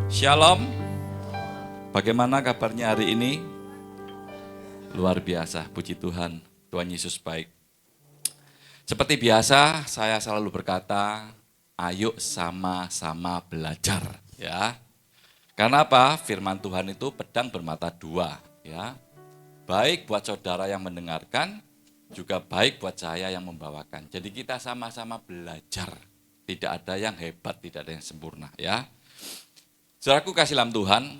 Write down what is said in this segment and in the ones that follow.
Shalom. Bagaimana kabarnya hari ini? Luar biasa, puji Tuhan. Tuhan Yesus baik. Seperti biasa, saya selalu berkata, ayo sama-sama belajar, ya. Karena apa? Firman Tuhan itu pedang bermata dua, ya. Baik buat saudara yang mendengarkan, juga baik buat saya yang membawakan. Jadi kita sama-sama belajar. Tidak ada yang hebat, tidak ada yang sempurna, ya. Saudaraku kasih dalam Tuhan,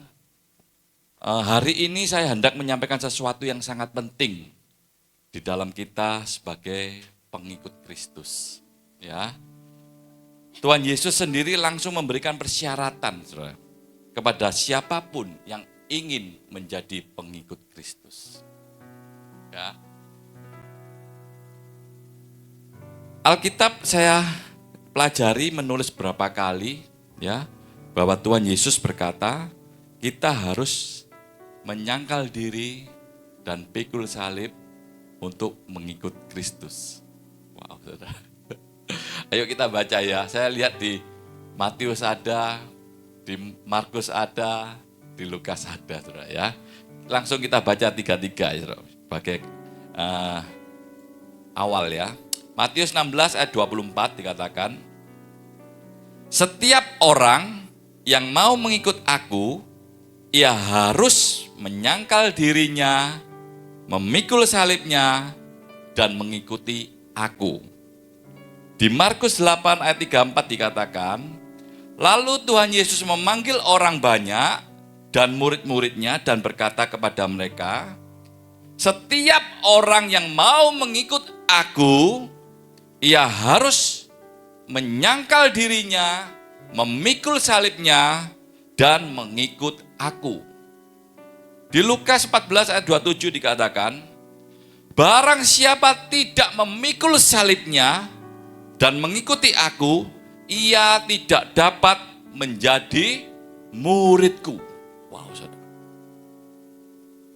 hari ini saya hendak menyampaikan sesuatu yang sangat penting di dalam kita sebagai pengikut Kristus. Ya, Tuhan Yesus sendiri langsung memberikan persyaratan, saudara, kepada siapapun yang ingin menjadi pengikut Kristus. Ya. Alkitab saya pelajari menulis berapa kali, ya, bahwa Tuhan Yesus berkata, kita harus menyangkal diri dan pikul salib untuk mengikut Kristus. Wow, saudara. Ayo kita baca ya. Saya lihat di Matius ada, di Markus ada, di Lukas ada, saudara ya. Langsung kita baca tiga-tiga ya, saudara, sebagai awal ya. Matius 16 ayat 24 dikatakan, setiap orang yang mau mengikut aku, ia harus menyangkal dirinya, memikul salibnya, dan mengikuti aku. Di Markus 8 ayat 34 dikatakan, lalu Tuhan Yesus memanggil orang banyak dan murid-muridnya dan berkata kepada mereka, setiap orang yang mau mengikut aku, ia harus menyangkal dirinya, memikul salibnya, dan mengikut aku. Di Lukas 14 ayat 27 dikatakan, barang siapa tidak memikul salibnya dan mengikuti aku, ia tidak dapat menjadi muridku. Wow, saudara.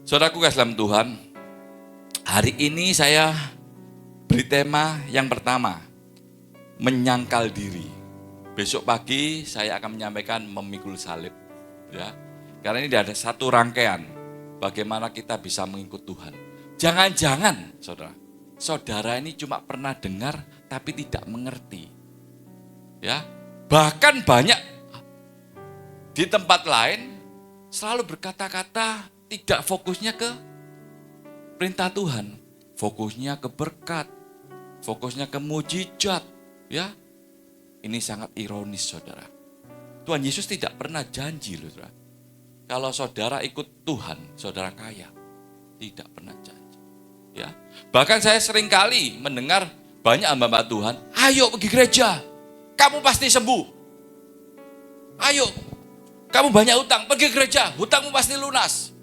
Saudaraku kasih dalam Tuhan, hari ini saya beri tema yang pertama, menyangkal diri. Besok pagi saya akan menyampaikan memikul salib, ya. Karena ini ada satu rangkaian bagaimana kita bisa mengikut Tuhan. Jangan-jangan, saudara ini cuma pernah dengar tapi tidak mengerti, ya. Bahkan banyak di tempat lain selalu berkata-kata tidak fokusnya ke perintah Tuhan, fokusnya ke berkat, fokusnya ke mujizat, ya. Ini sangat ironis, saudara. Tuhan Yesus tidak pernah janji, loh, saudara. Kalau saudara ikut Tuhan, saudara kaya. Tidak pernah janji. Ya. Bahkan saya sering kali mendengar banyak hamba Tuhan, ayo pergi gereja, kamu pasti sembuh. Ayo, kamu banyak hutang, pergi gereja, hutangmu pasti lunas.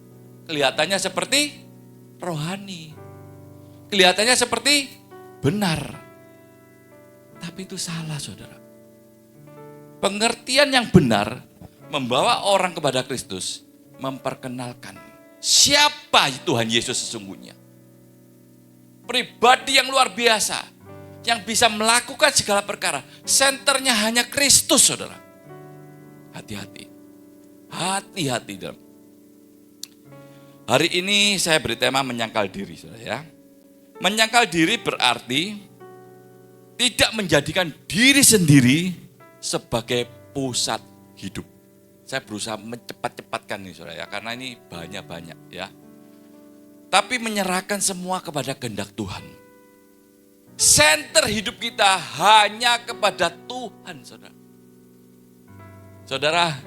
Kelihatannya seperti rohani. Kelihatannya seperti benar. Tapi itu salah, saudara. Pengertian yang benar membawa orang kepada Kristus, memperkenalkan siapa Tuhan Yesus sesungguhnya. Pribadi yang luar biasa, yang bisa melakukan segala perkara. Senternya hanya Kristus, saudara. Hati-hati. Hati-hati dalam. Hari ini saya beri tema menyangkal diri, saudara ya. Menyangkal diri berarti tidak menjadikan diri sendiri sebagai pusat hidup. Saya berusaha mencepat-cepatkan nih, saudara ya, karena ini banyak-banyak ya. Tapi menyerahkan semua kepada kehendak Tuhan. Center hidup kita hanya kepada Tuhan, saudara. Saudara,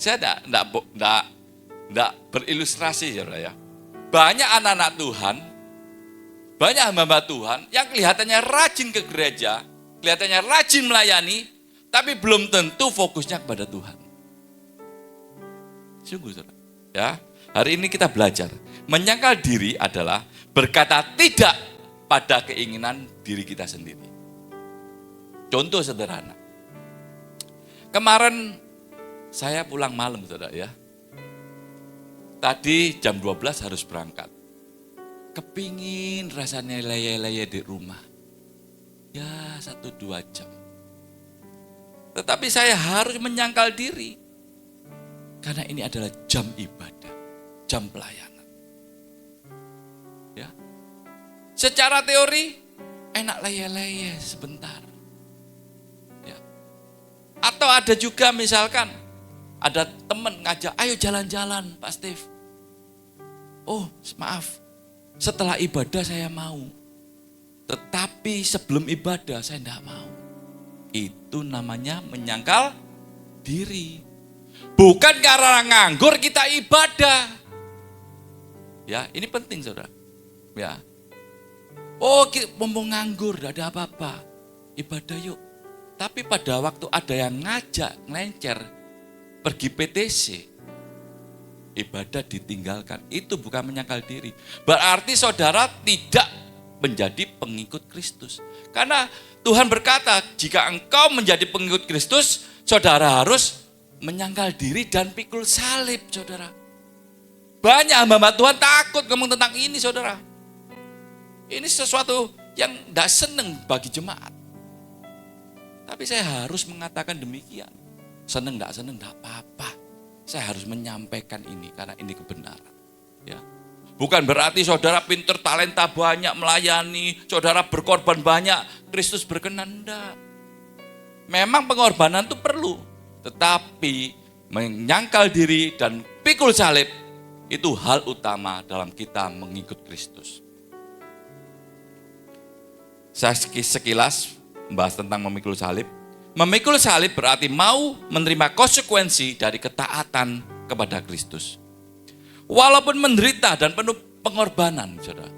saya tidak berilustrasi, saudara ya. Banyak anak-anak Tuhan, banyak hamba Tuhan yang kelihatannya rajin ke gereja, kelihatannya rajin melayani, tapi belum tentu fokusnya kepada Tuhan. Sungguh, saudara. Ya, hari ini kita belajar. Menyangkal diri adalah berkata tidak pada keinginan diri kita sendiri. Contoh sederhana. Kemarin saya pulang malam, saudara ya. Tadi jam 12 harus berangkat. Kepingin rasanya leye-leye di rumah. Ya 1-2 jam. Tetapi saya harus menyangkal diri. Karena ini adalah jam ibadah, jam pelayanan. Ya. Secara teori enak leye-leye sebentar. Ya. Atau ada juga misalkan ada teman ngajak, ayo jalan-jalan Pak Steve. Oh maaf, setelah ibadah saya mau. Tetapi sebelum ibadah saya tidak mau. Itu namanya menyangkal diri. Bukan karena nganggur kita ibadah. Ya, ini penting saudara. Ya. Oh, mumpung nganggur, tidak ada apa-apa. Ibadah yuk. Tapi pada waktu ada yang ngajak, ngelencer, pergi PTC, ibadah ditinggalkan. Itu bukan menyangkal diri. Berarti saudara tidak menjadi pengikut Kristus. Karena Tuhan berkata, jika engkau menjadi pengikut Kristus, saudara harus menyangkal diri dan pikul salib, saudara. Banyak hamba Tuhan takut ngomong tentang ini, saudara. Ini sesuatu yang tidak senang bagi jemaat. Tapi saya harus mengatakan demikian. Senang tidak apa-apa. Saya harus menyampaikan ini karena ini kebenaran. Ya. Bukan berarti saudara pinter, talenta banyak, melayani, saudara berkorban banyak, Kristus berkenan, enggak. Memang pengorbanan itu perlu. Tetapi menyangkal diri dan pikul salib itu hal utama dalam kita mengikut Kristus. Saya sekilas membahas tentang memikul salib. Memikul salib berarti mau menerima konsekuensi dari ketaatan kepada Kristus. Walaupun menderita dan penuh pengorbanan, saudara.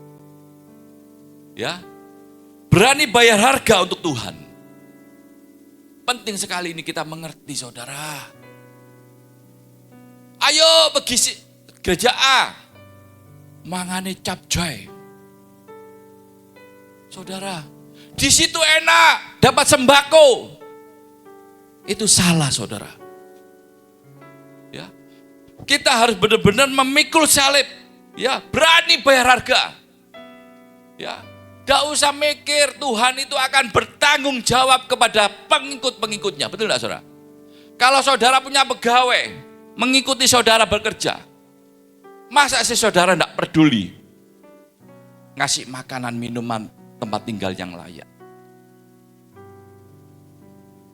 Ya, berani bayar harga untuk Tuhan. Penting sekali ini kita mengerti, saudara. Ayo pergi gereja A, mangane capcay. Saudara, di situ enak, dapat sembako. Itu salah, saudara. Ya, kita harus benar-benar memikul salib. Ya, berani bayar harga. Ya. Tidak usah mikir, Tuhan itu akan bertanggung jawab kepada pengikut-pengikutnya. Betul tidak, saudara? Kalau saudara punya pegawai, mengikuti saudara bekerja, masa sih saudara tidak peduli ngasih makanan, minuman, tempat tinggal yang layak?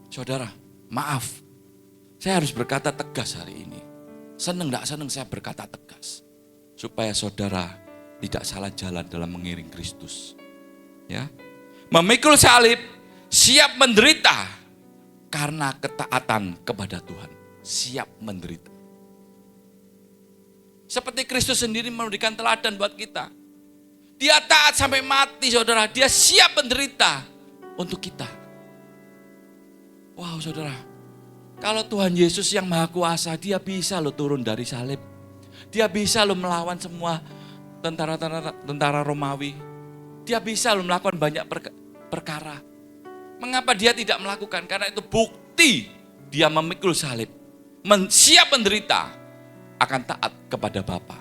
Saudara, maaf, saya harus berkata tegas hari ini. Senang tidak senang saya berkata tegas. Supaya saudara tidak salah jalan dalam mengiring Kristus. Ya, memikul salib, siap menderita karena ketaatan kepada Tuhan. Siap menderita. Seperti Kristus sendiri memberikan teladan buat kita. Dia taat sampai mati, saudara. Dia siap menderita untuk kita. Wow, saudara. Kalau Tuhan Yesus yang Maha Kuasa, dia bisa loh turun dari salib. Dia bisa loh melawan semua tentara Romawi. Dia bisa loh melakukan banyak perkara. Mengapa dia tidak melakukan? Karena itu bukti dia memikul salib. Siap menderita akan taat kepada Bapa.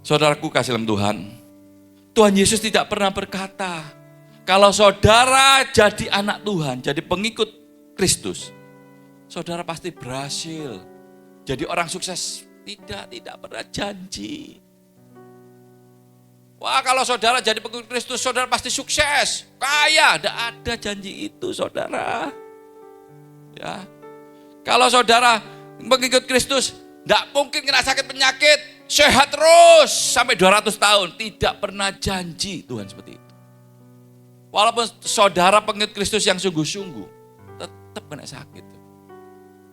Saudaraku kasih dalam Tuhan. Tuhan Yesus tidak pernah berkata, kalau saudara jadi anak Tuhan, jadi pengikut Kristus, saudara pasti berhasil jadi orang sukses. Tidak pernah janji. Wah, kalau saudara jadi pengikut Kristus, saudara pasti sukses, kaya. Tidak ada janji itu, saudara. Ya, kalau saudara pengikut Kristus, tidak mungkin kena sakit penyakit, sehat terus sampai 200 tahun. Tidak pernah janji Tuhan seperti itu. Walaupun saudara pengikut Kristus yang sungguh-sungguh, tetap kena sakit.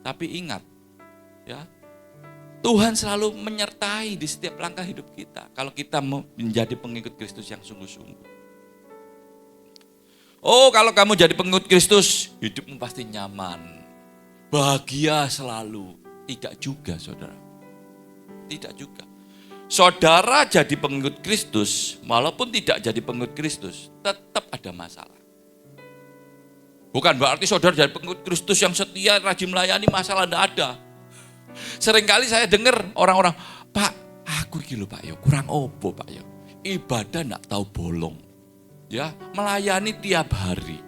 Tapi ingat, ya, Tuhan selalu menyertai di setiap langkah hidup kita. Kalau kita menjadi pengikut Kristus yang sungguh-sungguh. Oh, kalau kamu jadi pengikut Kristus, hidupmu pasti nyaman. Bahagia selalu. Tidak juga, saudara. Tidak juga. Saudara jadi pengikut Kristus, walaupun tidak jadi pengikut Kristus, tetap ada masalah. Bukan berarti saudara jadi pengikut Kristus yang setia, rajin melayani, masalah tidak ada. Seringkali saya dengar orang-orang, Pak, aku iki lho Pak yo, kurang opo Pak yo. Ibadah enggak tahu bolong. Ya, melayani tiap hari.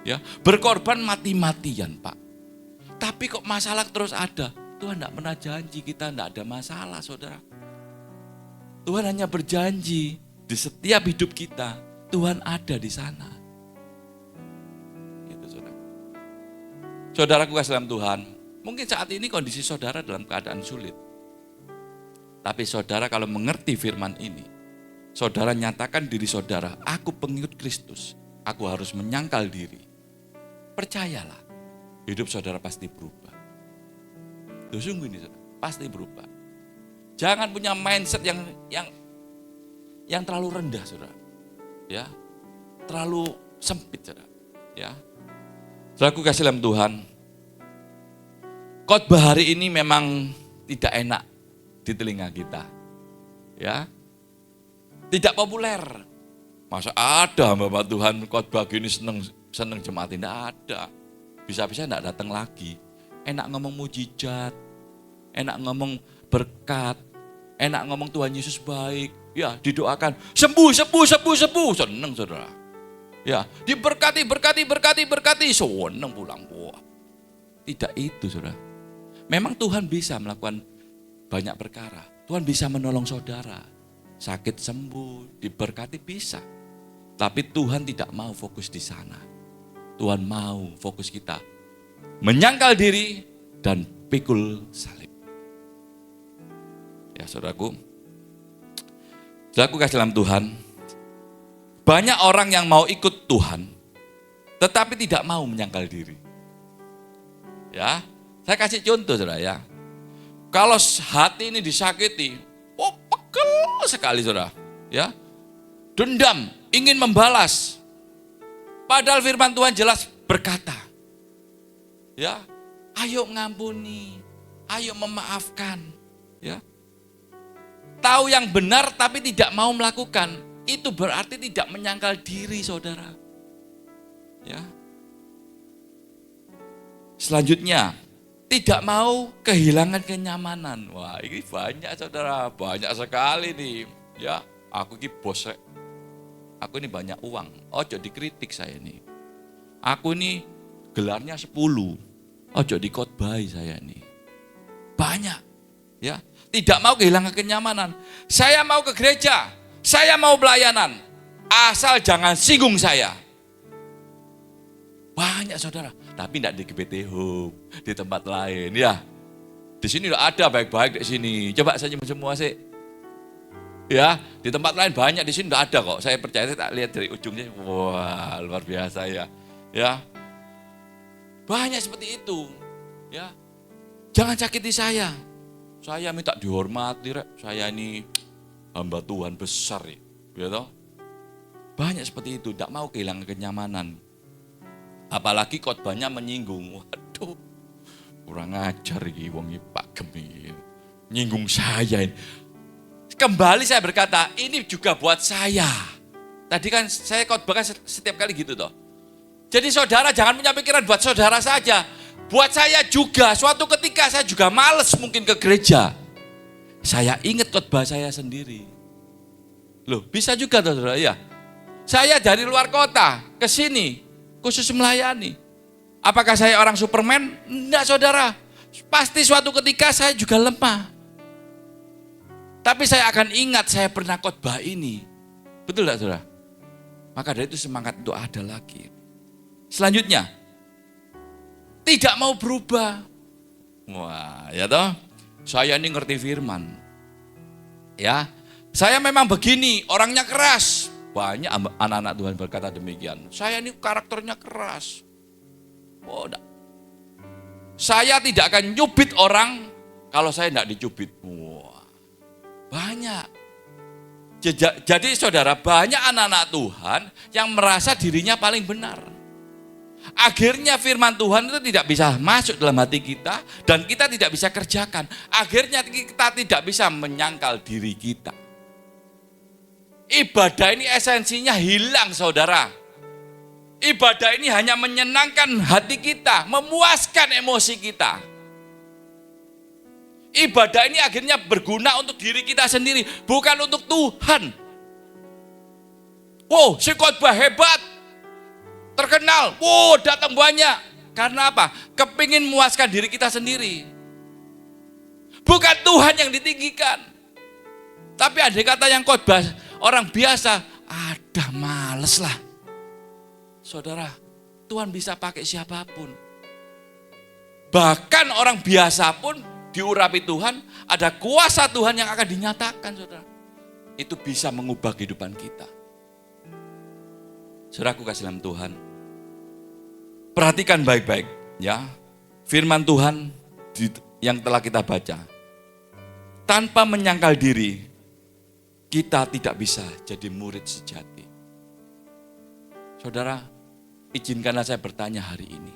Ya, berkorban mati-matian, Pak. Tapi kok masalah terus ada? Tuhan tidak pernah janji kita tidak ada masalah, saudara. Tuhan hanya berjanji di setiap hidup kita, Tuhan ada di sana. Gitu, saudara. Saudaraku kasih dalam Tuhan, mungkin saat ini kondisi saudara dalam keadaan sulit. Tapi saudara kalau mengerti firman ini, saudara nyatakan diri saudara, aku pengikut Kristus, aku harus menyangkal diri. Percayalah, hidup saudara pasti berubah. Tuh sungguh ini saudara, pasti berubah. Jangan punya mindset yang terlalu rendah saudara. Ya, terlalu sempit saudara. Ya. Saudaraku kasih dalam Tuhan, khotbah hari ini memang tidak enak di telinga kita. Ya. Tidak populer. Masa ada Bapak Tuhan khotbah gini seneng jemaat, tidak ada. Bisa-bisa tidak datang lagi. Enak ngomong mujizat, enak ngomong berkat, enak ngomong Tuhan Yesus baik. Ya, didoakan sembuh, seneng saudara. Ya, diberkati, seneng pulang. Wah, tidak itu saudara. Memang Tuhan bisa melakukan banyak perkara. Tuhan bisa menolong saudara. Sakit sembuh, diberkati bisa. Tapi Tuhan tidak mau fokus di sana. Tuhan mau fokus kita menyangkal diri dan pikul salib. Ya saudaraku, kasih dalam Tuhan, banyak orang yang mau ikut Tuhan, tetapi tidak mau menyangkal diri. Ya, saya kasih contoh saudara ya. Kalau hati ini disakiti, pegel sekali saudara. Ya, dendam, ingin membalas. Padahal firman Tuhan jelas berkata, ya, ayo ngampuni, ayo memaafkan, ya. Tahu yang benar tapi tidak mau melakukan, itu berarti tidak menyangkal diri saudara. Ya. Selanjutnya, tidak mau kehilangan kenyamanan. Wah, ini banyak saudara, banyak sekali nih. Ya, aku ini bos, aku ini banyak uang. Ojo dikritik saya nih. Aku ini gelarnya 10. Ojo dikotbahi saya nih. Banyak. Ya, tidak mau kehilangan kenyamanan. Saya mau ke gereja, saya mau pelayanan. Asal jangan singgung saya. Banyak saudara, tapi tidak di GBT Home, di tempat lain ya. Di sini ada baik-baik di sini. Coba saja semua sih. Ya, di tempat lain banyak, di sini tidak ada kok. Saya percaya, saya tak lihat dari ujungnya. Wah, luar biasa ya. Ya. Banyak seperti itu. Ya. Jangan sakiti saya. Saya minta dihormati, saya ini hamba Tuhan besar ya. Gitu. Banyak seperti itu, tidak mau kehilangan kenyamanan. Apalagi khotbahnya menyinggung. Waduh, kurang ajar iki wong Pak Gemi. Nyinggung saya ini. Kembali saya berkata, ini juga buat saya. Tadi kan saya khotbah setiap kali gitu toh. Jadi saudara jangan punya pikiran buat saudara saja. Buat saya juga, suatu ketika saya juga males mungkin ke gereja. Saya ingat khotbah saya sendiri. Loh, bisa juga toh saudara, ya. Saya dari luar kota ke sini, khusus melayani. Apakah saya orang Superman? Enggak saudara. Pasti suatu ketika saya juga lemah. Tapi saya akan ingat saya pernah khotbah ini. Betul enggak saudara? Maka dari itu semangat untuk ada lagi. Selanjutnya, tidak mau berubah. Wah, ya toh. Saya ini ngerti firman. Ya, saya memang begini, orangnya keras. Banyak anak-anak Tuhan berkata demikian. Saya ini karakternya keras. Oh, enggak. Saya tidak akan nyubit orang kalau saya tidak dicubit. Wah, banyak. Jadi saudara, banyak anak-anak Tuhan yang merasa dirinya paling benar. Akhirnya firman Tuhan itu tidak bisa masuk dalam hati kita dan kita tidak bisa kerjakan. Akhirnya kita tidak bisa menyangkal diri kita. Ibadah ini esensinya hilang saudara. Ibadah ini hanya menyenangkan hati kita, memuaskan emosi kita. Ibadah ini akhirnya berguna untuk diri kita sendiri, bukan untuk Tuhan. Wow, si khotbah hebat, terkenal, wow datang banyak. Karena apa? Kepingin memuaskan diri kita sendiri. Bukan Tuhan yang ditinggikan. Tapi ada kata yang khotbah orang biasa, ada males lah. Saudara, Tuhan bisa pakai siapapun. Bahkan orang biasa pun diurapi Tuhan, ada kuasa Tuhan yang akan dinyatakan, saudara. Itu bisa mengubah kehidupan kita. Saudaraku kasih dalam Tuhan, perhatikan baik-baik ya. Firman Tuhan yang telah kita baca. Tanpa menyangkal diri, kita tidak bisa jadi murid sejati. Saudara, izinkanlah saya bertanya hari ini.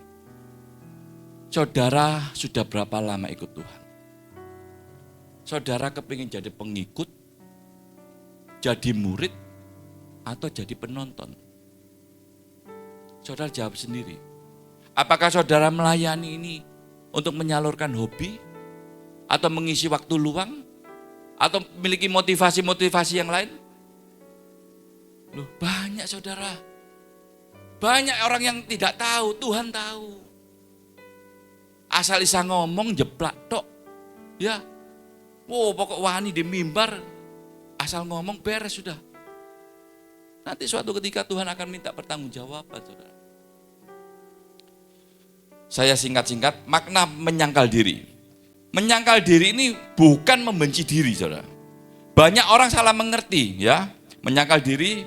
Saudara sudah berapa lama ikut Tuhan? Saudara kepingin jadi pengikut, jadi murid, atau jadi penonton? Saudara jawab sendiri. Apakah saudara melayani ini untuk menyalurkan hobi? Atau mengisi waktu luang? Atau memiliki motivasi-motivasi yang lain? Loh, banyak saudara. Banyak orang yang tidak tahu, Tuhan tahu. Asal bisa ngomong jeplak tok. Ya. Wow, pokok wani di mimbar. Asal ngomong beres sudah. Nanti suatu ketika Tuhan akan minta pertanggungjawaban, saudara. Saya singkat-singkat, makna menyangkal diri. Menyangkal diri ini bukan membenci diri, saudara. Banyak orang salah mengerti, ya. Menyangkal diri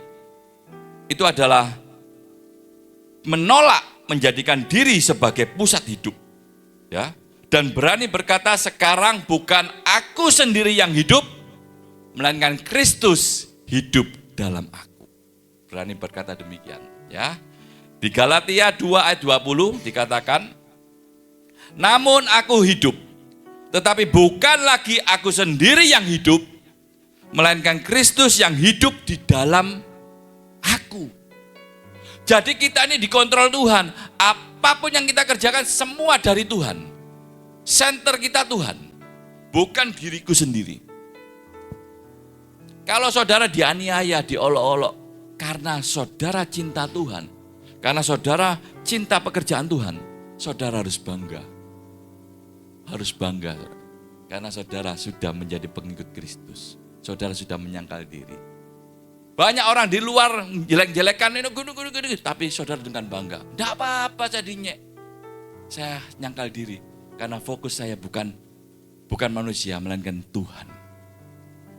itu adalah menolak menjadikan diri sebagai pusat hidup, ya. Dan berani berkata, sekarang bukan aku sendiri yang hidup, melainkan Kristus hidup dalam aku. Berani berkata demikian, ya. Di Galatia 2 ayat 20 dikatakan, namun aku hidup, tetapi bukan lagi aku sendiri yang hidup, melainkan Kristus yang hidup di dalam aku. Jadi kita ini dikontrol Tuhan. Apapun yang kita kerjakan semua dari Tuhan. Center kita Tuhan, bukan diriku sendiri. Kalau saudara dianiaya, diolok-olok, karena saudara cinta Tuhan, karena saudara cinta pekerjaan Tuhan, saudara harus bangga. Harus bangga, karena saudara sudah menjadi pengikut Kristus. Saudara sudah menyangkal diri. Banyak orang di luar jelek-jelekan ini, tapi saudara dengan bangga. Tidak apa-apa jadinya. Saya nyangkal diri, karena fokus saya bukan manusia, melainkan Tuhan.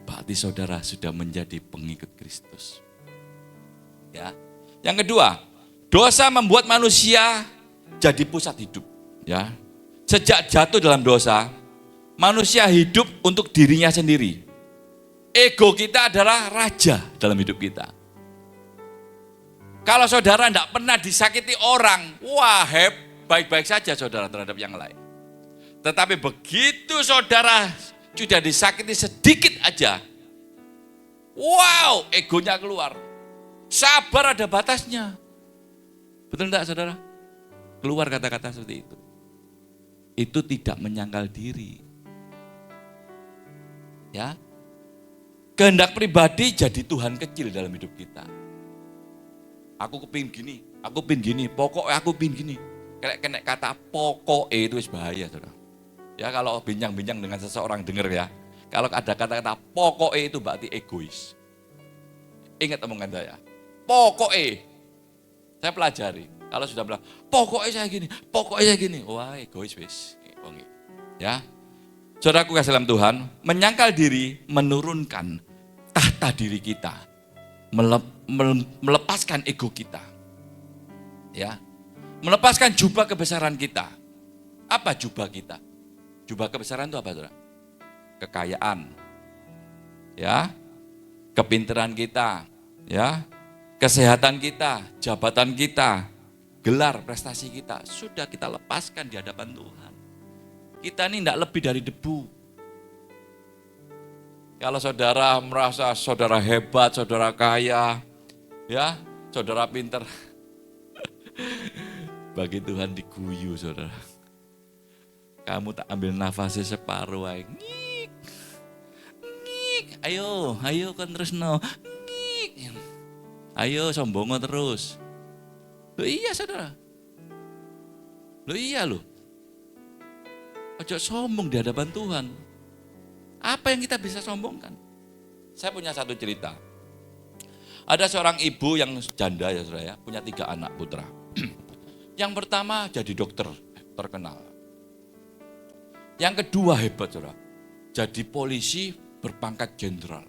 Berarti saudara sudah menjadi pengikut Kristus. Ya. Yang kedua, dosa membuat manusia jadi pusat hidup. Ya. Sejak jatuh dalam dosa, manusia hidup untuk dirinya sendiri. Ego kita adalah raja dalam hidup kita. Kalau saudara tidak pernah disakiti orang, wah baik-baik saja saudara terhadap yang lain. Tetapi begitu saudara sudah disakiti sedikit aja, wow, egonya keluar. Sabar ada batasnya. Betul tidak saudara? Keluar kata-kata seperti itu. Itu tidak menyangkal diri. Ya. Kehendak pribadi jadi Tuhan kecil dalam hidup kita. Aku kepingin gini, pokoknya aku pingin gini. Kena kata pokoknya itu bahaya, saudara. Ya kalau bincang-bincang dengan seseorang dengar ya. Kalau ada kata-kata pokoknya itu berarti egois. Ingat omongan saya. Pokoknya. Saya pelajari. Kalau sudah bilang, pokoknya saya gini. Wah, egois wis. Ya. Saudaraku kasih dalam Tuhan, menyangkal diri menurunkan tahta diri kita. Melepaskan ego kita. Ya. Melepaskan jubah kebesaran kita. Apa jubah kita? Jubah kebesaran itu apa, saudara? Kekayaan. Ya. Kepintaran kita, ya. Kesehatan kita, jabatan kita, gelar prestasi kita sudah kita lepaskan di hadapan Tuhan. Kita ini tidak lebih dari debu. Kalau saudara merasa saudara hebat, saudara kaya, ya, saudara pinter, bagi Tuhan diguyu, saudara. Kamu tak ambil nafasnya separuh, ngik, ngik, ayo kan terus no, ngik, ayo sombongo terus. Loh, iya saudara. Loh iya loh. Ojo sombong di hadapan Tuhan. Apa yang kita bisa sombongkan? Saya punya satu cerita. Ada seorang ibu yang janda ya saudara ya, punya 3 anak putra. Yang pertama jadi dokter terkenal. Yang kedua hebat saudara, jadi polisi berpangkat jenderal.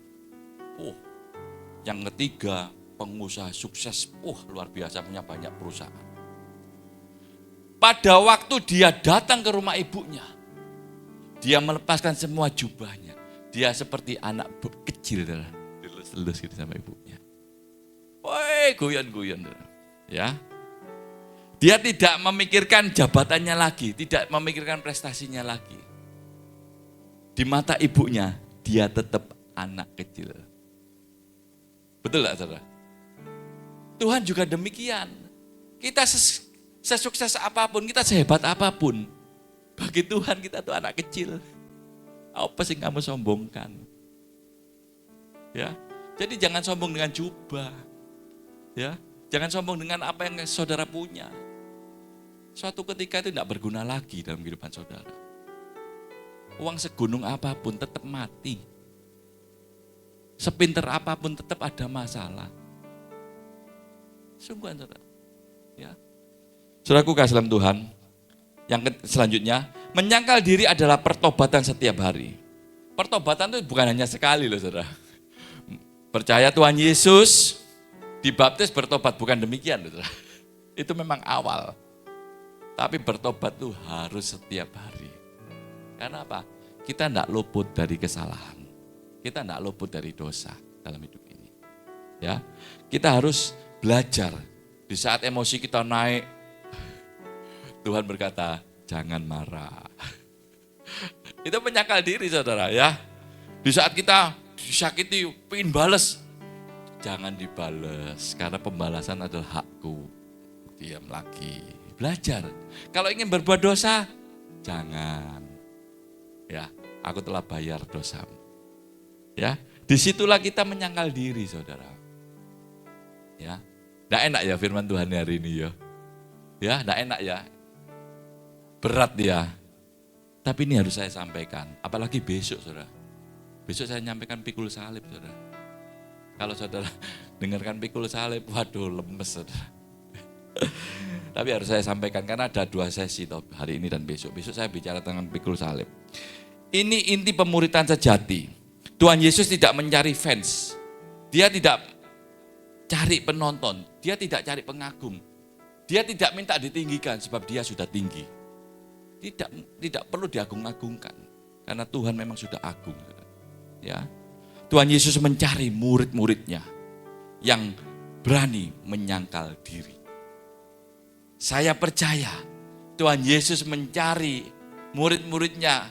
Yang ketiga pengusaha sukses, luar biasa punya banyak perusahaan. Pada waktu dia datang ke rumah ibunya, dia melepaskan semua jubahnya. Dia seperti anak kecil, dilus-lus gitu sama ibunya. Woi, guyon-guyon, ya. Dia tidak memikirkan jabatannya lagi, tidak memikirkan prestasinya lagi. Di mata ibunya, dia tetap anak kecil. Betul tak, saudara? Tuhan juga demikian. Kita sesukses apapun, kita sehebat apapun, bagi Tuhan kita tuh anak kecil. Apa sih kamu sombongkan? Ya, jadi jangan sombong dengan jubah. Ya, jangan sombong dengan apa yang saudara punya. Suatu ketika itu tidak berguna lagi dalam kehidupan saudara. Uang segunung apapun tetap mati. Sepinter apapun tetap ada masalah. Sungguhan saudara. Ya. Saudaraku kasih dalam Tuhan. Yang selanjutnya, menyangkal diri adalah pertobatan setiap hari. Pertobatan itu bukan hanya sekali loh saudara. Percaya Tuhan Yesus, dibaptis bertobat, bukan demikian loh saudara. Itu memang awal. Tapi bertobat itu harus setiap hari. Karena apa? Kita tidak luput dari kesalahan. Kita tidak luput dari dosa dalam hidup ini. Ya, kita harus belajar. Di saat emosi kita naik, Tuhan berkata, jangan marah. Itu menyangkal diri saudara ya. Di saat kita disakiti, pengen bales, jangan dibales. Karena pembalasan adalah hakku. Diam lagi. Belajar. Kalau ingin berbuat dosa, jangan. Ya, aku telah bayar dosamu. Ya, disitulah kita menyangkal diri saudara. Ya, tidak enak ya firman Tuhan hari ini ya. Ya, tidak enak ya. Berat ya. Tapi ini harus saya sampaikan. Apalagi besok saudara. Besok saya nyampaikan pikul salib saudara. Kalau saudara dengarkan pikul salib, waduh lemes saudara. Tapi harus saya sampaikan karena ada 2 sesi hari ini dan besok. Besok saya bicara tentang pikul salib. Ini inti pemuritan sejati. Tuhan Yesus tidak mencari fans. Dia tidak cari penonton. Dia tidak cari pengagum. Dia tidak minta ditinggikan sebab dia sudah tinggi. Tidak perlu diagung-agungkan. Karena Tuhan memang sudah agung. Ya. Tuhan Yesus mencari murid-muridnya yang berani menyangkal diri. Saya percaya Tuhan Yesus mencari murid-muridnya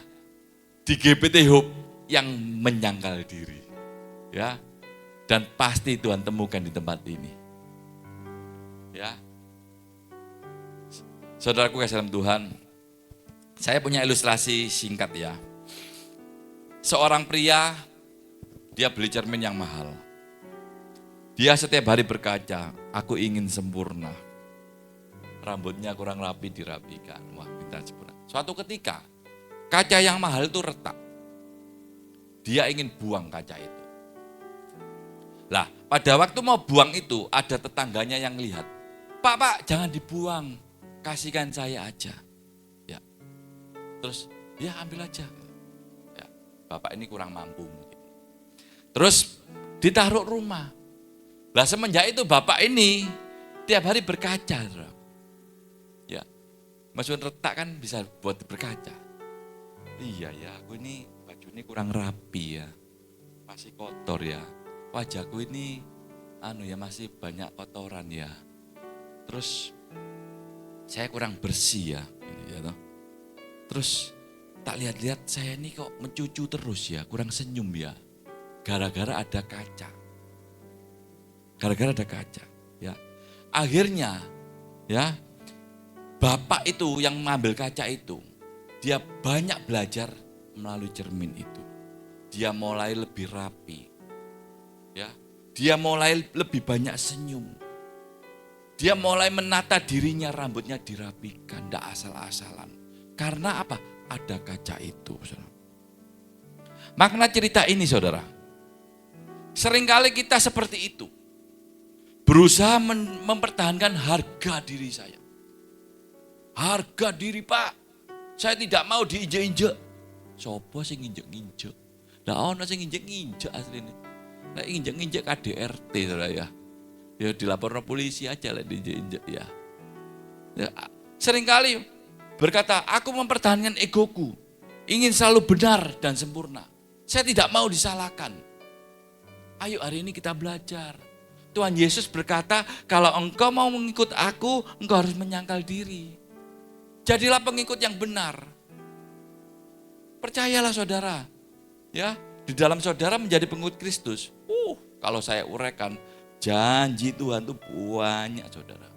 di GPT Hope yang menyangkal diri. Ya. Dan pasti Tuhan temukan di tempat ini. Ya. Saudaraku kasih dalam Tuhan, saya punya ilustrasi singkat ya. Seorang pria, dia beli cermin yang mahal. Dia setiap hari berkaca, aku ingin sempurna. Rambutnya kurang rapi dirapikan. Wah, minta sempurna. Suatu ketika, kaca yang mahal itu retak. Dia ingin buang kaca itu. Lah, pada waktu mau buang itu, ada tetangganya yang lihat. Pak, jangan dibuang. Kasihkan saya aja. Ya. Terus, ya ambil aja. Ya, bapak ini kurang mampu mungkin. Terus, ditaruh rumah. Lah, semenjak itu bapak ini tiap hari berkaca. Ya, meskipun retak kan bisa buat berkaca. Iya ya, aku ini baju ini kurang rapi ya, masih kotor ya. Wajahku ini masih banyak kotoran ya. Terus saya kurang bersih ya, ya toh. Terus tak lihat-lihat saya ini kok mencucu terus ya, kurang senyum ya. Gara-gara ada kaca. Gara-gara ada kaca, ya. Akhirnya ya, bapak itu yang mengambil kaca itu, dia banyak belajar melalui cermin itu. Dia mulai lebih rapi. Ya, dia mulai lebih banyak senyum. Dia mulai menata dirinya, rambutnya dirapikan, tidak asal-asalan. Karena apa? Ada kaca itu. Saudara. Makna cerita ini saudara, seringkali kita seperti itu. Berusaha mempertahankan harga diri saya. Harga diri Pak, saya tidak mau diinjek-injek. Sopo sing nginjek-nginjek? Nggak ono sing nginjek-nginjek aslinya. Nah, injek-injek KDRT saudara ya. Ya dilaporkan polisi aja lah diinjek-injek ya. Seringkali berkata, aku mempertahankan egoku. Ingin selalu benar dan sempurna. Saya tidak mau disalahkan. Ayo hari ini kita belajar. Tuhan Yesus berkata, kalau engkau mau mengikut aku, engkau harus menyangkal diri. Jadilah pengikut yang benar. Percayalah saudara. Ya, di dalam saudara menjadi pengikut Kristus. Kalau saya uraikan, janji Tuhan itu banyak saudara.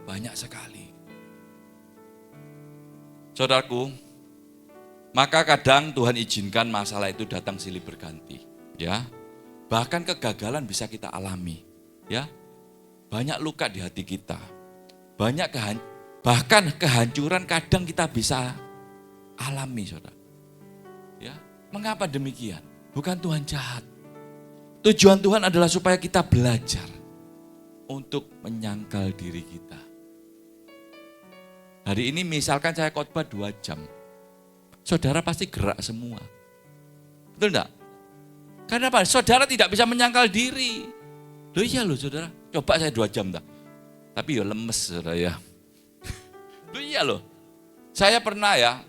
Banyak sekali. Saudaraku, maka kadang Tuhan izinkan masalah itu datang silih berganti. Ya, bahkan kegagalan bisa kita alami. Ya, banyak luka di hati kita. Bahkan kehancuran kadang kita bisa alami saudara. Ya, mengapa demikian? Bukan Tuhan jahat. Tujuan Tuhan adalah supaya kita belajar untuk menyangkal diri kita. Hari ini misalkan saya khotbah 2 jam. Saudara pasti gerak semua. Betul enggak? Karena apa? Saudara tidak bisa menyangkal diri. Loh iya loh saudara. Coba saya 2 jam dah. Tapi ya lemes saudara ya. Loh iya loh. Saya pernah ya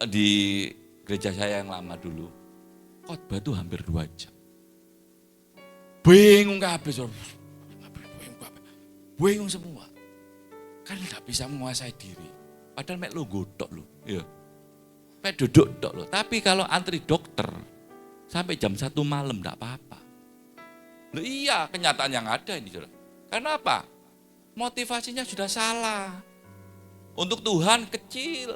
di gereja saya yang lama dulu. Khotbah itu hampir 2 jam. Bingung kabeh saudara. Bingung semua. Kan tidak bisa menguasai diri. Padahal mek lo godok lo. Ya. Mek duduk dok lo. Tapi kalau antri dokter sampai jam 1 malam tidak apa-apa. Loh iya, kenyataan yang ada ini saudara. Karena apa? Motivasinya sudah salah. Untuk Tuhan kecil.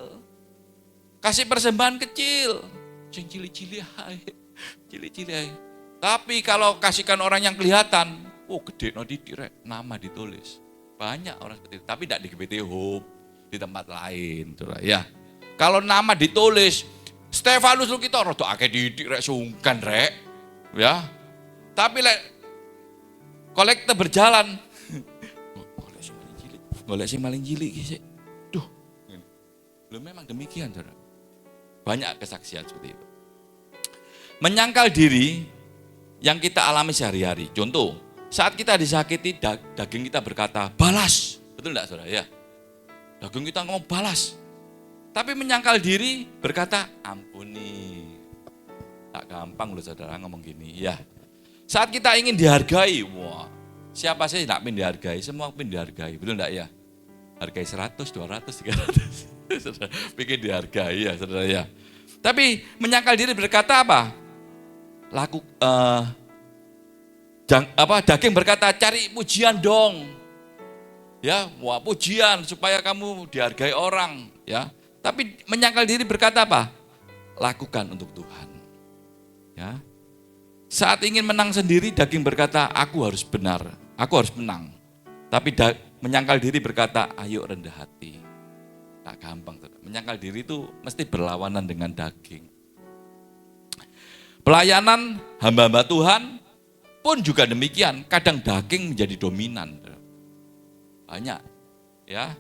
Kasih persembahan kecil. Yang cili-cili aja. Cili-cili aja. Tapi kalau kasihkan orang yang kelihatan, gede no didirek, nama ditulis. Banyak orang seperti itu, tapi tidak di GBT Hope, di tempat lain. Saudara. Ya. Kalau nama ditulis, Stefanus lu kita rodo akeh didirek sungkan rek. Ya. Tapi kolektor berjalan. Golek si maling cilik sih. Duh. Belum memang demikian, saudara. Banyak kesaksian seperti itu. Menyangkal diri yang kita alami sehari-hari. Contoh, saat kita disakiti, daging kita berkata, balas. Betul enggak saudara? Ya. Daging kita ngomong balas. Tapi menyangkal diri berkata, ampuni. Tak gampang loh saudara ngomong gini. Ya. Saat kita ingin dihargai, wah, siapa sih tidak ingin dihargai? Semua ingin dihargai. Betul enggak ya? Hargai 100, 200, 300. Saudara, ingin dihargai ya saudara ya. Tapi menyangkal diri berkata apa? Daging berkata cari pujian dong, ya, wah pujian supaya kamu dihargai orang, ya. Tapi menyangkal diri berkata apa? Lakukan untuk Tuhan, ya. Saat ingin menang sendiri, daging berkata aku harus benar, aku harus menang. Tapi menyangkal diri berkata ayo rendah hati. Tak gampang, menyangkal diri itu mesti berlawanan dengan daging. Pelayanan hamba-hamba Tuhan pun juga demikian. Kadang daging menjadi dominan. Banyak, ya.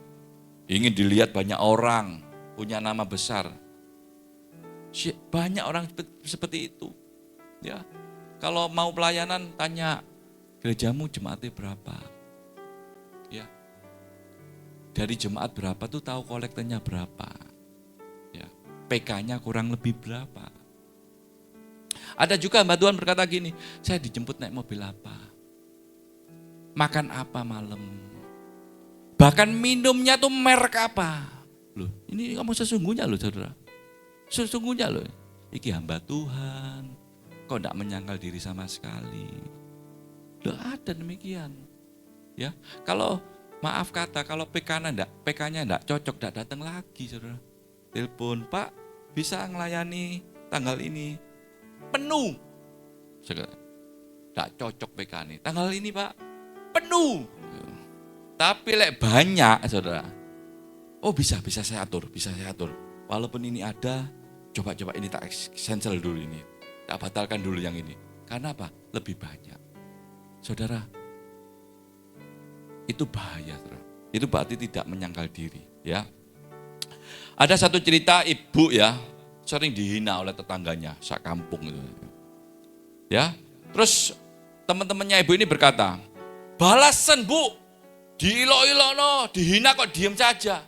Ingin dilihat banyak orang, punya nama besar. Banyak orang seperti itu. Ya. Kalau mau pelayanan tanya, gerejamu jemaatnya berapa? Ya. Dari jemaat berapa tuh tahu kolektornya berapa? Ya. PK-nya kurang lebih berapa? Ada juga hamba Tuhan berkata gini, saya dijemput naik mobil apa? Makan apa malam? Bahkan minumnya tuh merek apa? Loh, ini kamu sesungguhnya loh saudara. Sesungguhnya loh. Iki hamba Tuhan. Kok enggak menyangkal diri sama sekali? Loh ada demikian. Ya, kalau maaf kata, kalau PK-nya enggak cocok, enggak datang lagi saudara. Telepon, Pak bisa ngelayani tanggal ini. Penuh. Tidak cocok PK ini. Tanggal ini Pak, penuh. Tapi lek banyak, saudara. Oh bisa saya atur. Walaupun ini ada, coba ini tak cancel dulu ini. Tak batalkan dulu yang ini. Karena apa? Lebih banyak. Saudara, itu bahaya, saudara. Itu berarti tidak menyangkal diri, ya. Ada satu cerita ibu ya, sering dihina oleh tetangganya, sak kampung itu. Ya. Terus teman-temannya ibu ini berkata, "Balasan, Bu. Diilo-ilono, dihina kok diem saja.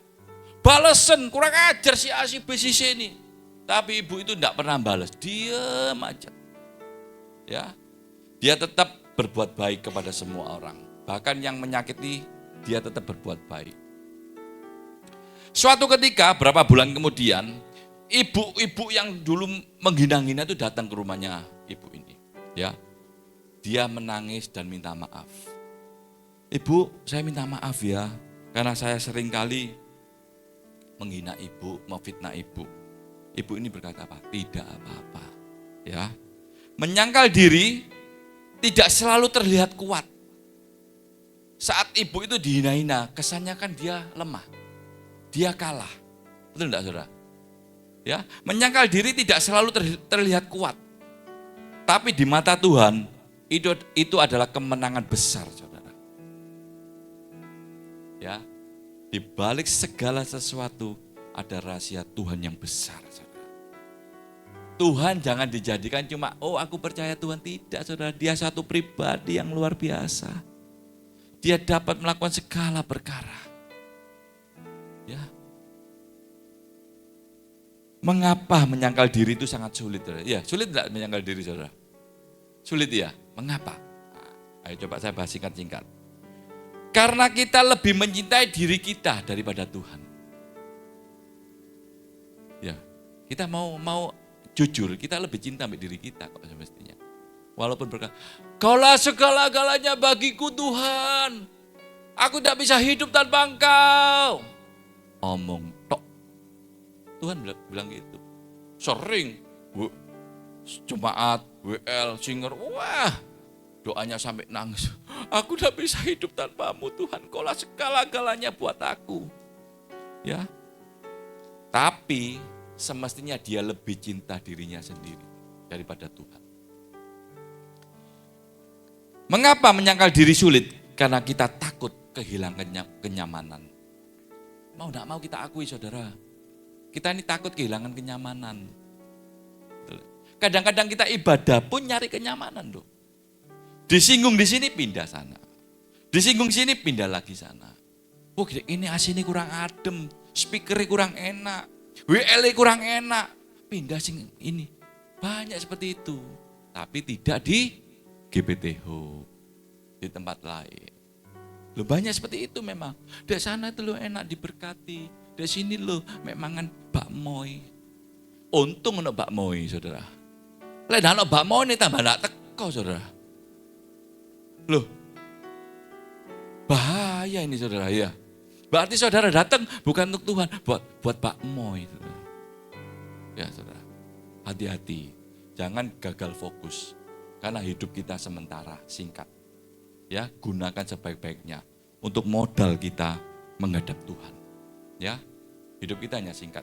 Balasan, kurang ajar si A si B si C ini." Tapi ibu itu tidak pernah balas, diem aja. Ya. Dia tetap berbuat baik kepada semua orang. Bahkan yang menyakiti, dia tetap berbuat baik. Suatu ketika, berapa bulan kemudian, ibu-ibu yang dulu menghina-hina itu datang ke rumahnya ibu ini. Ya, dia menangis dan minta maaf. "Ibu, saya minta maaf ya, karena saya sering kali menghina ibu, memfitnah ibu." Ibu ini berkata apa? Tidak apa-apa. Ya, menyangkal diri tidak selalu terlihat kuat. Saat ibu itu dihina-hina, kesannya kan dia lemah. Dia kalah. Betul enggak, saudara? Ya, menyangkal diri tidak selalu terlihat kuat. Tapi di mata Tuhan, itu adalah kemenangan besar, saudara. Ya, di balik segala sesuatu ada rahasia Tuhan yang besar, saudara. Tuhan jangan dijadikan cuma, oh aku percaya Tuhan. Tidak, saudara. Dia satu pribadi yang luar biasa. Dia dapat melakukan segala perkara. Ya. Mengapa menyangkal diri itu sangat sulit, saudara? Ya, sulit tidak menyangkal diri, saudara? Sulit ya. Mengapa? Nah, ayo coba saya bahas singkat-singkat. Karena kita lebih mencintai diri kita daripada Tuhan. Ya, kita mau jujur, kita lebih cinta sama diri kita kok semestinya. Walaupun berkata, "Kaulah segala-galanya bagiku Tuhan. Aku tidak bisa hidup tanpa Engkau." Omong tok. Tuhan bilang gitu. Sering jemaat, WL, singer, wah doanya sampai nangis. "Aku tidak bisa hidup tanpamu Tuhan. Kaulah segala-galanya buat aku." Ya. Tapi semestinya dia lebih cinta dirinya sendiri daripada Tuhan. Mengapa menyangkal diri sulit? Karena kita takut kehilangan kenyamanan. Mau tidak mau kita akui, saudara. Kita ini takut kehilangan kenyamanan. Kadang-kadang kita ibadah pun nyari kenyamanan loh. Disinggung di sini pindah sana. Disinggung sini pindah lagi sana. Oh ini AC-nya kurang adem, speaker-nya kurang enak, WL-nya kurang enak. Pindah sing ini. Banyak seperti itu. Tapi tidak di GBTH, di tempat lain. Loh banyak seperti itu memang. Di sana itu lo enak diberkati. Di sini lo memangan bakmoy. Untung ada bakmoy, saudara. Lek ada bakmoy ini tambah nak teko, saudara. Loh, bahaya ini, saudara ya. Berarti saudara datang bukan untuk Tuhan, buat bakmoy, saudara. Ya, saudara. Hati-hati, jangan gagal fokus. Karena hidup kita sementara, singkat. Ya, gunakan sebaik-baiknya untuk modal kita menghadap Tuhan. Ya, hidup kita hanya singkat.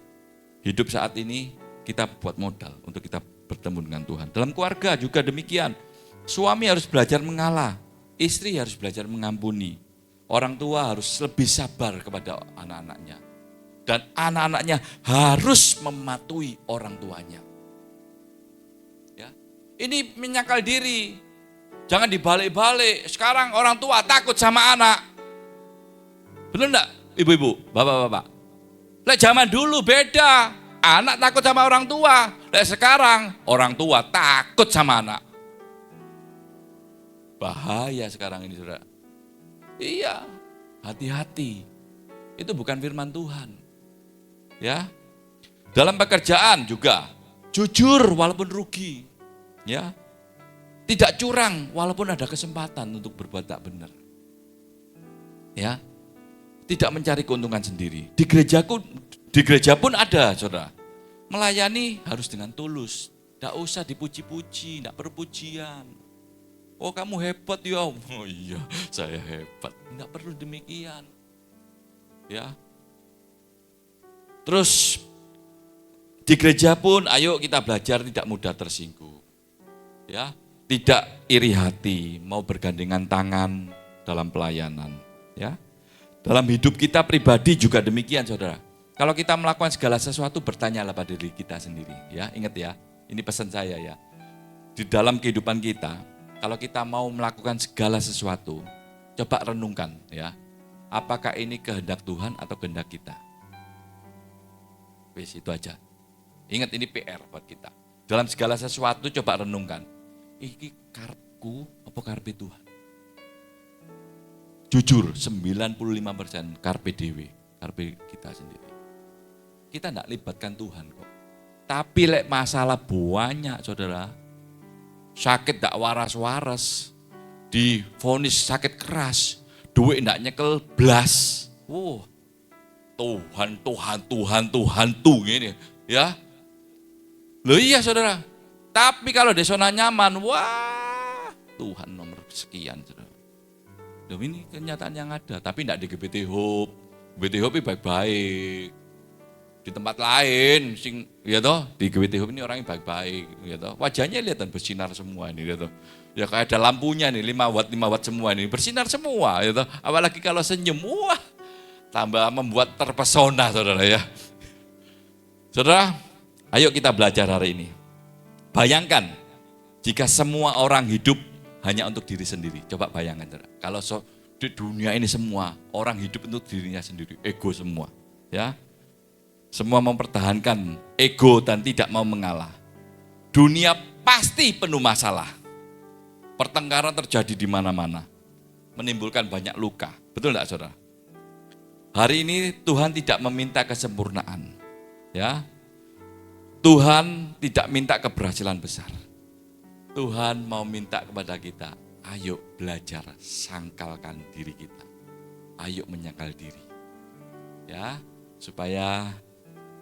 Hidup saat ini kita buat modal untuk kita bertemu dengan Tuhan. Dalam keluarga juga demikian. Suami harus belajar mengalah, istri harus belajar mengampuni. Orang tua harus lebih sabar kepada anak-anaknya. Dan anak-anaknya harus mematuhi orang tuanya. Ya, ini menyangkal diri. Jangan dibalik-balik. Sekarang orang tua takut sama anak. Benar enggak, ibu-ibu, bapak-bapak? Lek zaman dulu beda. Anak takut sama orang tua. Lek sekarang orang tua takut sama anak. Bahaya sekarang ini, saudara. Iya, hati-hati. Itu bukan firman Tuhan. Ya. Dalam pekerjaan juga jujur walaupun rugi. Ya. Tidak curang walaupun ada kesempatan untuk berbuat tak benar. Ya. Tidak mencari keuntungan sendiri. Di gereja pun ada, saudara. Melayani harus dengan tulus. Tidak usah dipuji-puji, tidak perlu pujian. Oh kamu hebat ya, oh iya saya hebat. Enggak perlu demikian. Ya. Terus di gereja pun ayo kita belajar tidak mudah tersinggung. Ya, tidak iri hati, mau bergandengan tangan dalam pelayanan, ya. Dalam hidup kita pribadi juga demikian, Saudara. Kalau kita melakukan segala sesuatu, bertanyalah pada diri kita sendiri, ya. Ingat ya, ini pesan saya ya. Di dalam kehidupan kita, kalau kita mau melakukan segala sesuatu, coba renungkan ya. Apakah ini kehendak Tuhan atau kehendak kita? Wes itu aja. Ingat ini PR buat kita. Dalam segala sesuatu coba renungkan. Ini karepku apa karepe Tuhan? Jujur 95% karepe dewe, karepe kita sendiri. Kita enggak libatkan Tuhan kok. Tapi lek masalah banyak Saudara. Sakit enggak waras-waras. Divonis sakit keras. Duit enggak nyekel blas. Tuhan tuh gini ya. Loh iya Saudara. Tapi kalau di zona nyaman, wah Tuhan nomor sekian Saudara. Loh ini kenyataan yang ada, tapi enggak di GBT Hope. GBT Hope baik-baik. Di tempat lain, ya toh, di GBT Hope ini orangnya baik-baik, ya toh. Wajahnya kelihatan bersinar semua ini, ya toh. Ya kayak ada lampunya nih, 5 watt semua ini, bersinar semua, ya toh. Apalagi kalau senyum, wah, tambah membuat terpesona, Saudara ya. Saudara, ayo kita belajar hari ini. Bayangkan, jika semua orang hidup hanya untuk diri sendiri. Coba bayangkan, Saudara. Kalau di dunia ini semua, orang hidup untuk dirinya sendiri, ego semua, ya. Semua mempertahankan ego dan tidak mau mengalah. Dunia pasti penuh masalah. Pertengkaran terjadi di mana-mana. Menimbulkan banyak luka. Betul enggak Saudara? Hari ini Tuhan tidak meminta kesempurnaan. Ya. Tuhan tidak minta keberhasilan besar. Tuhan mau minta kepada kita, ayo belajar sangkalkan diri kita. Ayo menyangkal diri. Ya, supaya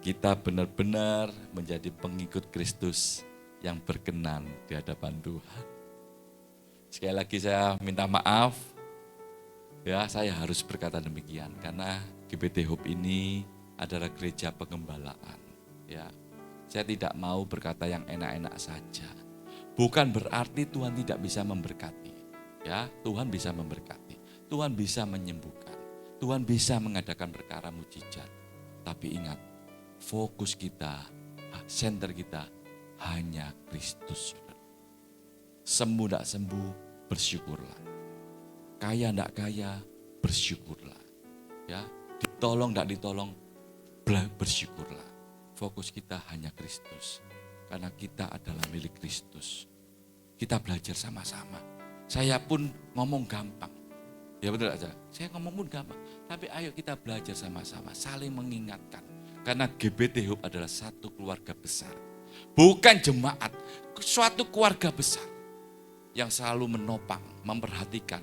kita benar-benar menjadi pengikut Kristus yang berkenan di hadapan Tuhan. Sekali lagi saya minta maaf, ya saya harus berkata demikian karena GBT Hope ini adalah gereja pengembalaan. Ya, saya tidak mau berkata yang enak-enak saja. Bukan berarti Tuhan tidak bisa memberkati. Ya, Tuhan bisa memberkati, Tuhan bisa menyembuhkan, Tuhan bisa mengadakan perkara mujizat. Tapi ingat, fokus kita, center kita hanya Kristus. Sembuh tidak sembuh, bersyukurlah. Kaya tidak kaya, bersyukurlah. Ya, ditolong tidak ditolong, bersyukurlah. Fokus kita hanya Kristus. Karena kita adalah milik Kristus. Kita belajar sama-sama. Saya pun ngomong gampang. Ya betul aja. Saya ngomong pun gampang. Tapi ayo kita belajar sama-sama, saling mengingatkan. Karena GBT Hope adalah satu keluarga besar. Bukan jemaat, suatu keluarga besar. Yang selalu menopang, memperhatikan,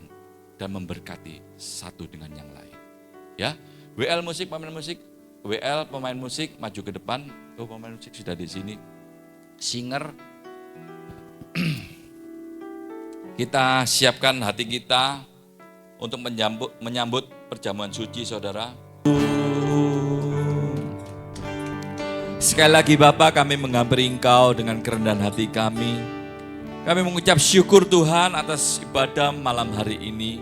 dan memberkati satu dengan yang lain. Ya, WL musik, pemain musik, WL pemain musik maju ke depan. Oh pemain musik sudah di sini. Singer. Kita siapkan hati kita untuk menyambut perjamuan suci Saudara. Sekali lagi Bapa, kami menghampiri Engkau dengan kerendahan hati kami. Kami mengucap syukur Tuhan atas ibadah malam hari ini.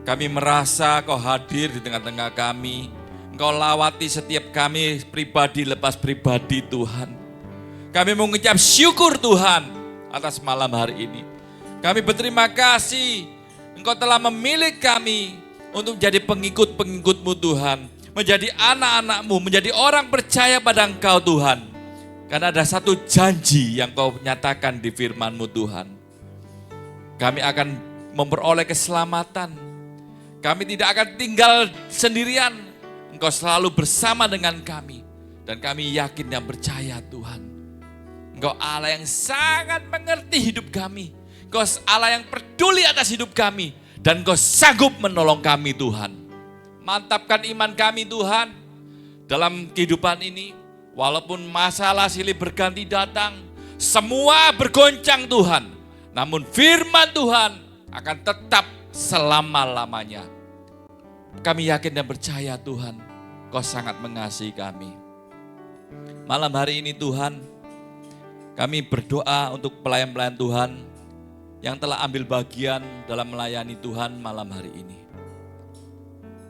Kami merasa Kau hadir di tengah-tengah kami. Engkau lawati setiap kami pribadi lepas pribadi Tuhan. Kami mengucap syukur Tuhan atas malam hari ini. Kami berterima kasih Engkau telah memilih kami untuk menjadi pengikut-pengikut-Mu Tuhan. Menjadi anak-anak-Mu, menjadi orang percaya pada Engkau Tuhan. Karena ada satu janji yang Kau nyatakan di firman-Mu Tuhan. Kami akan memperoleh keselamatan. Kami tidak akan tinggal sendirian. Engkau selalu bersama dengan kami. Dan kami yakin dan percaya Tuhan. Engkau Allah yang sangat mengerti hidup kami. Engkau Allah yang peduli atas hidup kami. Dan Engkau sanggup menolong kami Tuhan. Mantapkan iman kami Tuhan dalam kehidupan ini. Walaupun masalah silih berganti datang, semua bergoncang Tuhan. namun firman Tuhan akan tetap selama-lamanya. Kami yakin dan percaya Tuhan, Kau sangat mengasihi kami. Malam hari ini Tuhan, kami berdoa untuk pelayan-pelayan Tuhan yang telah ambil bagian dalam melayani Tuhan malam hari ini.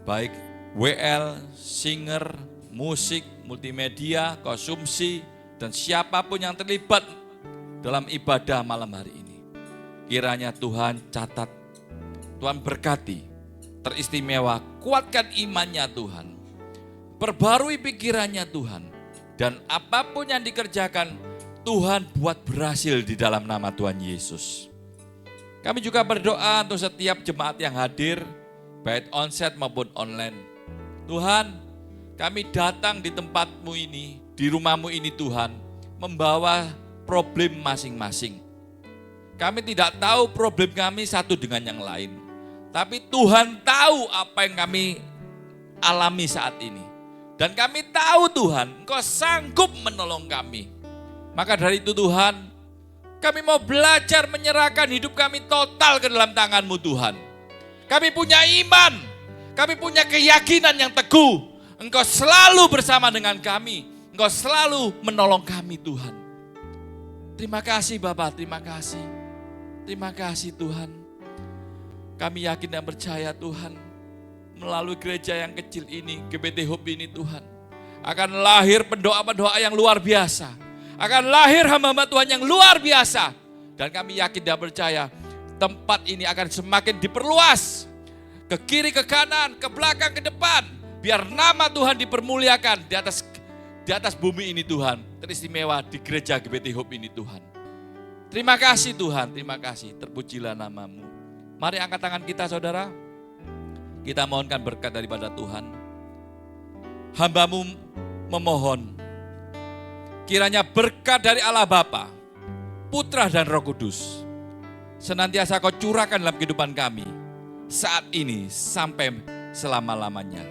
Baik WL, singer, musik, multimedia, konsumsi, dan siapapun yang terlibat dalam ibadah malam hari ini. Kiranya Tuhan catat, Tuhan berkati, teristimewa, kuatkan imannya Tuhan. Perbarui pikirannya Tuhan. Dan apapun yang dikerjakan, Tuhan buat berhasil di dalam nama Tuhan Yesus. Kami juga berdoa untuk setiap jemaat yang hadir, baik onsite maupun online. Tuhan, kami datang di tempat-Mu ini, di rumah-Mu ini Tuhan, membawa problem masing-masing. Kami tidak tahu problem kami satu dengan yang lain. Tapi Tuhan tahu apa yang kami alami saat ini. Dan kami tahu Tuhan, Engkau sanggup menolong kami. Maka dari itu Tuhan, kami mau belajar menyerahkan hidup kami total ke dalam tangan-Mu Tuhan. Kami punya iman, kami punya keyakinan yang teguh. Engkau selalu bersama dengan kami. Engkau selalu menolong kami Tuhan. Terima kasih Bapak, terima kasih. Terima kasih Tuhan. Kami yakin dan percaya Tuhan, melalui gereja yang kecil ini, GBT Hope ini Tuhan, akan lahir pendoa-pendoa yang luar biasa. Akan lahir hamba-hamba Tuhan yang luar biasa. Dan kami yakin dan percaya, tempat ini akan semakin diperluas. Ke kiri, ke kanan, ke belakang, ke depan. Biar nama Tuhan dipermuliakan di atas bumi ini Tuhan. Teristimewa di gereja GBT Hope ini Tuhan. Terima kasih Tuhan, terima kasih. Terpujilah nama-Mu. Mari angkat tangan kita saudara. Kita mohonkan berkat daripada Tuhan. Hamba-Mu memohon, kiranya berkat dari Allah Bapa, Putra dan Roh Kudus senantiasa Kau curahkan dalam kehidupan kami saat ini sampai selama-lamanya.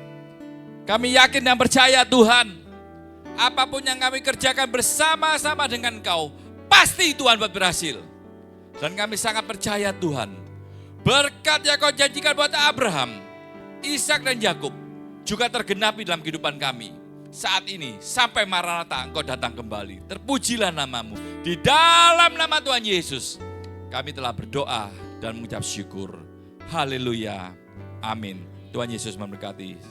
Kami yakin dan percaya Tuhan, apapun yang kami kerjakan bersama-sama dengan Kau, pasti Tuhan buat berhasil. Dan kami sangat percaya Tuhan, berkat yang Kau janjikan buat Abraham, Ishak dan Yakub juga tergenapi dalam kehidupan kami. Saat ini sampai Maranatha Engkau datang kembali. Terpujilah nama-Mu. Di dalam nama Tuhan Yesus kami telah berdoa dan mengucap syukur. Haleluya. Amin. Tuhan Yesus memberkati.